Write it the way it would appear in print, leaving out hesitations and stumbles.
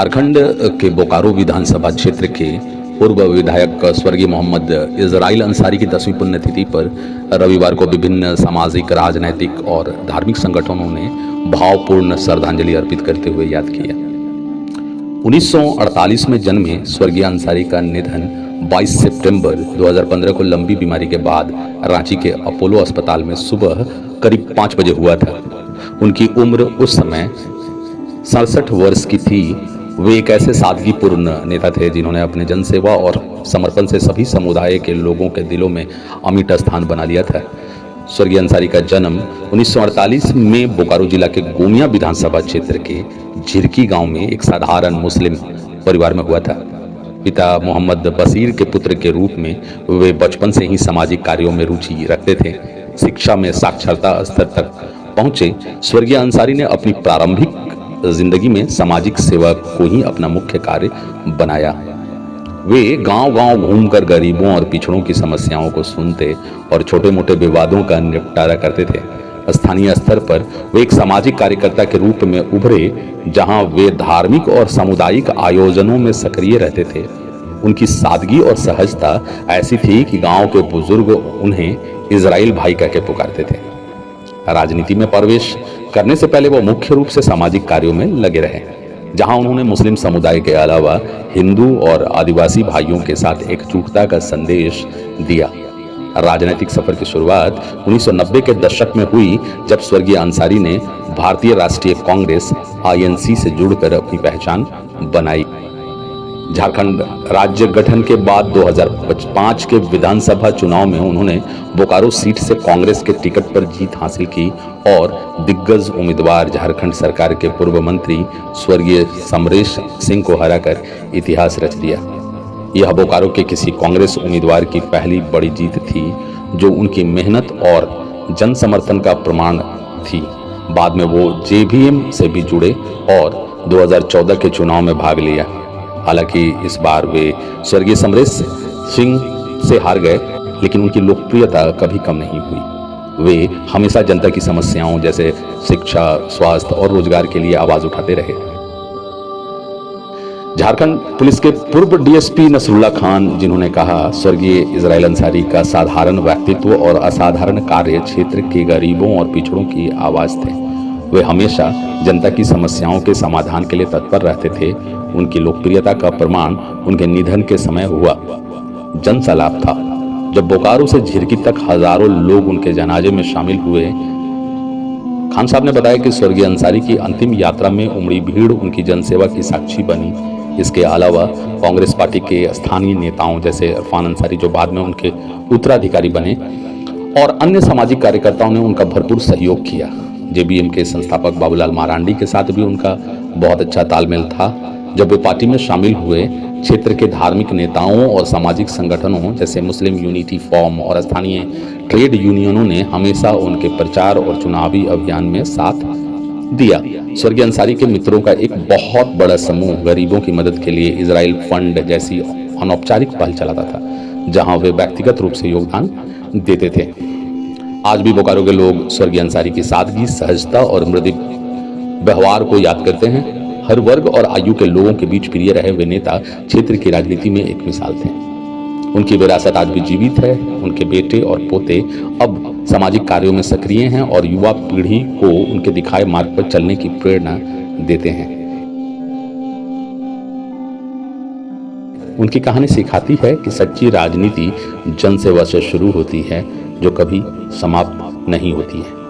झारखंड के बोकारो विधानसभा क्षेत्र के पूर्व विधायक स्वर्गीय मोहम्मद इजराइल अंसारी की 10वीं पुण्यतिथि पर रविवार को विभिन्न सामाजिक, राजनैतिक और धार्मिक संगठनों ने भावपूर्ण श्रद्धांजलि अर्पित करते हुए याद किया। 1948 में जन्मे स्वर्गीय अंसारी का निधन 22 सितंबर 2015 को लंबी बीमारी के बाद रांची के अपोलो अस्पताल में सुबह करीब 5 बजे हुआ था। उनकी उम्र उस समय 67 वर्ष की थी। वे एक ऐसे सादगीपूर्ण नेता थे जिन्होंने अपने जनसेवा और समर्पण से सभी समुदाय के लोगों के दिलों में अमिट स्थान बना लिया था। स्वर्गीय अंसारी का जन्म 1948 में बोकारो जिला के गोमिया विधानसभा क्षेत्र के झिरकी गांव में एक साधारण मुस्लिम परिवार में हुआ था। पिता मोहम्मद बशीर के पुत्र के रूप में वे बचपन से ही सामाजिक कार्यों में रुचि रखते थे। शिक्षा में साक्षरता स्तर तक पहुंचे स्वर्गीय अंसारी ने अपनी प्रारंभिक जिंदगी में सामाजिक सेवा को ही अपना मुख्य कार्य बनाया। वे गांव-गांव घूमकर गरीबों और पिछड़ों की समस्याओं को सुनते और छोटे मोटे विवादों का निपटारा करते थे। स्थानीय स्तर पर वे एक सामाजिक कार्यकर्ता के रूप में उभरे, जहां वे धार्मिक और सामुदायिक आयोजनों में सक्रिय रहते थे। उनकी सादगी और सहजता ऐसी थी कि गांव के बुजुर्ग उन्हें इजराइल भाई कहकर पुकारते थे। राजनीति में प्रवेश करने से पहले वो मुख्य रूप से सामाजिक कार्यों में लगे रहे, जहां उन्होंने मुस्लिम समुदाय के अलावा हिंदू और आदिवासी भाइयों के साथ एकजुटता का संदेश दिया। राजनीतिक सफर की शुरुआत 1990 के दशक में हुई, जब स्वर्गीय अंसारी ने भारतीय राष्ट्रीय कांग्रेस (INC) से जुड़कर अपनी पहचान बनाई। झारखंड राज्य गठन के बाद 2005 के विधानसभा चुनाव में उन्होंने बोकारो सीट से कांग्रेस के टिकट पर जीत हासिल की और दिग्गज उम्मीदवार झारखंड सरकार के पूर्व मंत्री स्वर्गीय समरेश सिंह को हराकर इतिहास रच दिया। यह बोकारो के किसी कांग्रेस उम्मीदवार की पहली बड़ी जीत थी, जो उनकी मेहनत और जन समर्थन का प्रमाण थी। बाद में वो JVM से भी जुड़े और 2014 के चुनाव में भाग लिया। हालांकि इस बार वे स्वर्गीय समरेश सिंह से हार गए, लेकिन उनकी लोकप्रियता कभी कम नहीं हुई। वे हमेशा जनता की समस्याओं जैसे शिक्षा, स्वास्थ्य और रोजगार के लिए आवाज उठाते रहे। झारखंड पुलिस के पूर्व DSP नसरुल्लाह खान, जिन्होंने कहा, स्वर्गीय इजराइल अंसारी का साधारण व्यक्तित्व और असाधारण कार्य क्षेत्र के गरीबों और पिछड़ों की आवाज थे। वे हमेशा जनता की समस्याओं के समाधान के लिए तत्पर रहते थे। उनकी लोकप्रियता का प्रमाण उनके निधन के समय हुआ जनसैलाब था, जब बोकारो से झिरकी तक हजारों लोग उनके जनाजे में शामिल हुए। खान साहब ने बताया कि स्वर्गीय अंसारी की अंतिम यात्रा में उमड़ी भीड़ उनकी जनसेवा की साक्षी बनी। इसके अलावा कांग्रेस पार्टी के स्थानीय नेताओं जैसे इरफान अंसारी, जो बाद में उनके उत्तराधिकारी बने, और अन्य सामाजिक कार्यकर्ताओं ने उनका भरपूर सहयोग किया। JVM के संस्थापक बाबूलाल मारांडी के साथ भी उनका बहुत अच्छा तालमेल था। जब वे पार्टी में शामिल हुए, क्षेत्र के धार्मिक नेताओं और सामाजिक संगठनों जैसे मुस्लिम यूनिटी फॉर्म और स्थानीय ट्रेड यूनियनों ने हमेशा उनके प्रचार और चुनावी अभियान में साथ दिया। स्वर्गीय अंसारी के मित्रों का एक बहुत बड़ा समूह गरीबों की मदद के लिए इजराइल फंड जैसी अनौपचारिक पहल चलाता था, जहां वे व्यक्तिगत रूप से योगदान देते थे। आज भी बोकारो के लोग स्वर्गीय अंसारी की सादगी, सहजता और मृदु व्यवहार को याद करते हैं। हर वर्ग और आयु के लोगों के बीच प्रिय रहे वे नेता क्षेत्र की राजनीति में एक मिसाल थे। उनकी विरासत आज भी जीवित है। उनके बेटे और पोते अब सामाजिक कार्यों में सक्रिय हैं और युवा पीढ़ी को उनके दिखाए मार्ग पर चलने की प्रेरणा देते हैं। उनकी कहानी सिखाती है कि सच्ची राजनीति जनसेवा से शुरू होती है, जो कभी समाप्त नहीं होती है।